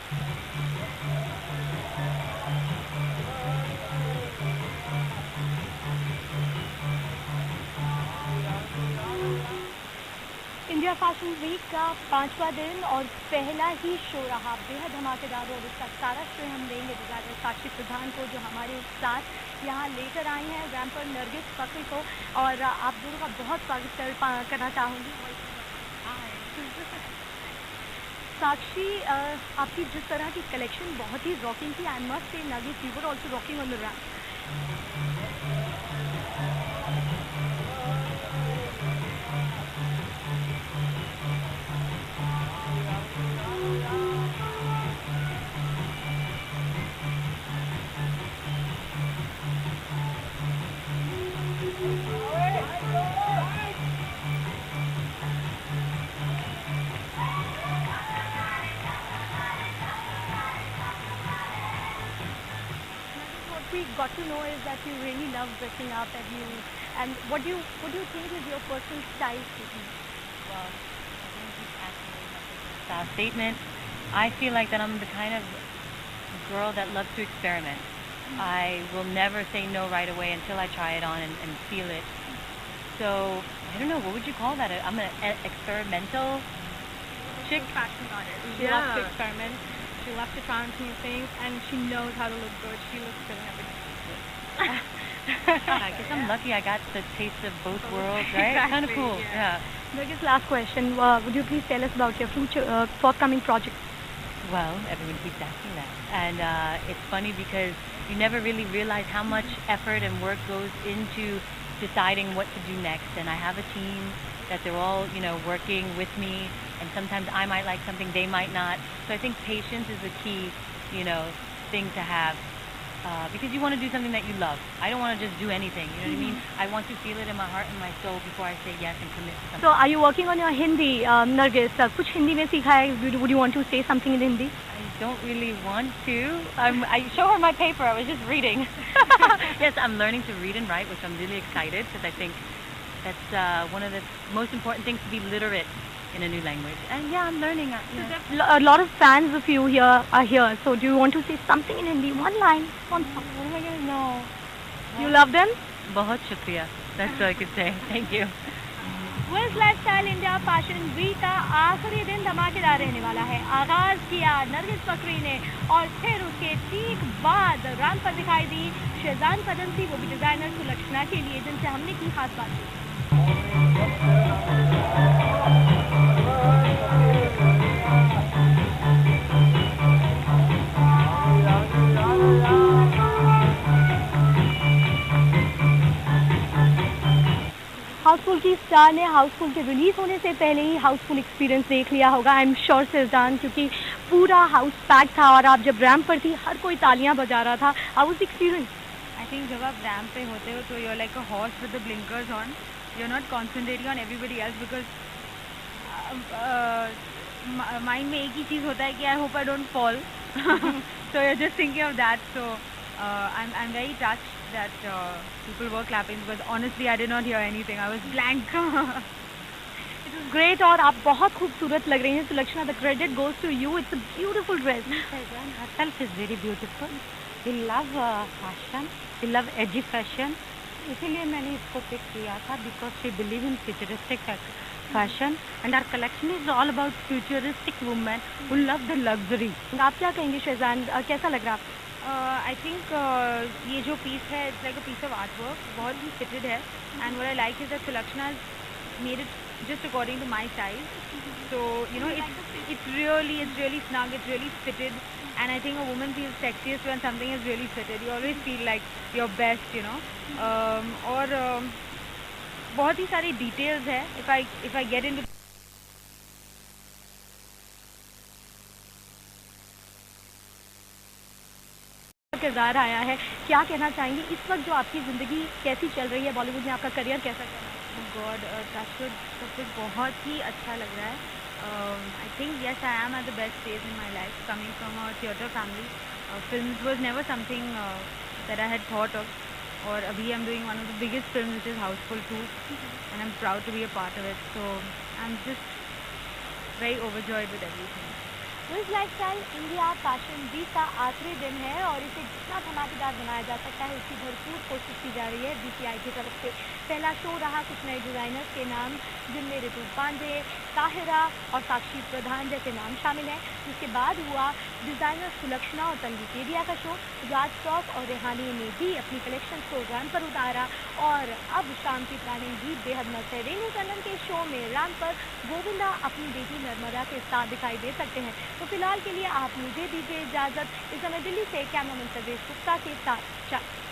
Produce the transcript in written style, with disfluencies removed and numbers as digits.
India fashion week का 5वां दिन और पहला ही शो रहा बेहद धमाकेदार और इसका सारा श्रेय हम देंगे डिजाइनर साक्षी प्रधान को जो हमारे साथ यहाँ लेकर आई हैं रैम पर नरगिस फकरी को और आप दोनों का बहुत स्वागत करना चाहूँगी। साक्षी आपकी जिस तरह की कलेक्शन बहुत ही रॉकिंग थी I must say Nargis you were also rocking on the RAM. We got to know is that you really love dressing up and what do you think is your personal style statement? Well, I think he's asking me my personal style statement. I feel like that I'm the kind of girl that loves to experiment. I will never say no right away until I try it on and feel it. So, I don't know, what would you call that? I'm an experimental chick? Fashion artist. She loves to experiment. She loves to try new things, and she knows how to look good. She looks good in everything. I guess I'm lucky I got the taste of both worlds, right? Exactly, Kind of cool, yeah. Nurgis, last question. Would you please tell us about your future forthcoming projects? Well, everyone keeps asking that. And it's funny because you never really realize how much effort and work goes into deciding what to do next. And I have a team that they're all, working with me. And sometimes I might like something, they might not. So I think patience is the key, thing to have. Because you want to do something that you love. I don't want to just do anything, you know what I mean? I want to feel it in my heart and my soul before I say yes and commit to something. So are you working on your Hindi, Nurgis? कुछ हिंदी में सीखा है? Would you want to say something in Hindi? I don't really want to. I show her my paper. I was just reading. Yes, I'm learning to read and write, which I'm really excited because I think that's one of the most important things, to be literate in a new language. And yeah, I'm learning. A lot of fans of you here are here. So do you want to say something in Hindi? One line, one song. What am I gonna know? You love them? बहुत शुक्रिया. That's all I could say. Thank you. Wiz Lifestyle India Fashion Week का आखिरी दिन धमाकेदार रहने वाला है। आगाज किया नरगिस फकरी ने और फिर उसके ठीक बाद रैंप पर दिखाई दी शेजान फदंसी, वो भी डिजाइनर सुलक्षणा के लिए, जिनसे हमने की खास बातचीत। हाउसफुल की स्टार ने हाउसफुल के रिलीज होने से पहले ही हाउसफुल एक्सपीरियंस देख लिया होगा, आई एम श्योर शेजान, क्योंकि पूरा हाउस पैक था और आप जब रैंप पर थी हर कोई तालियां बजा रहा था। How was the experience? I think जब आप रैंप पे होते हो तो you are like a horse with the blinkers on, you are not concentrating on everybody else because mind में एक ही चीज़ होता है कि I hope I don't fall, so you are just thinking of that. So I am very touched that people were clapping because honestly I did not hear anything. I was blank. It was great और आप बहुत खूबसूरत लग रही हैं Sulakshana. The credit goes to you. It's a beautiful dress. Shaizan herself is very beautiful. We love fashion. We love edgy fashion. इसीलिए मैंने इसको पिक किया था because we believe in futuristic fashion and our collection is all about futuristic women who love the luxury. आप क्या कहेंगे शेजान, कैसा लग रहा है? आई थिंक ये जो पीस है it's like a piece of art work, बहुत ही फिटेड है. And what I like is that Sulakshana made it just according to my size. So you know it's really snug, it's really fitted, and I think a woman feels sexiest when something is really fitted. You always feel like your best, you know. और बहुत ही सारी details है. if I get into किरदार आया है, क्या कहना चाहेंगे इस वक्त जो आपकी ज़िंदगी कैसी चल रही है, बॉलीवुड में आपका करियर कैसा चल रहा है? गॉड टचवुड सब कुछ बहुत ही अच्छा लग रहा है. I think yes I am at the best phase in my life coming from a theatre family. Films was never something that I had thought of. और अभी I am doing one of the biggest film which is Housefull 2 and I'm proud to be a part of it. So I'm just very overjoyed with everything. Wills lifestyle India fashion week का आखिरी दिन है और इसे जितना धमाकेदार बनाया जा सकता है उसकी भरपूर कोशिश की जा रही है BCI की तरफ से। पहला शो रहा कुछ नए डिज़ाइनर्स के नाम, जिनमें ऋतु पांडे, ताहिरा और साक्षी प्रधान जैसे नाम शामिल हैं। जिसके बाद हुआ डिज़ाइनर सुलक्षणा और तन्वी केदिया का शो। राज स्टॉक और रेहानी ने भी अपनी कलेक्शन को रन पर उतारा और अब शाम की प्लानिंग भी बेहद मस्त है। रेनू टंडन के शो में रन पर गोविंदा अपनी बेटी नर्मदा के साथ दिखाई दे सकते हैं। तो फिलहाल के लिए आप मुझे दीजिए इजाज़त। इस समय दिल्ली से कैमरामैन सर्वेश गुप्ता के साथ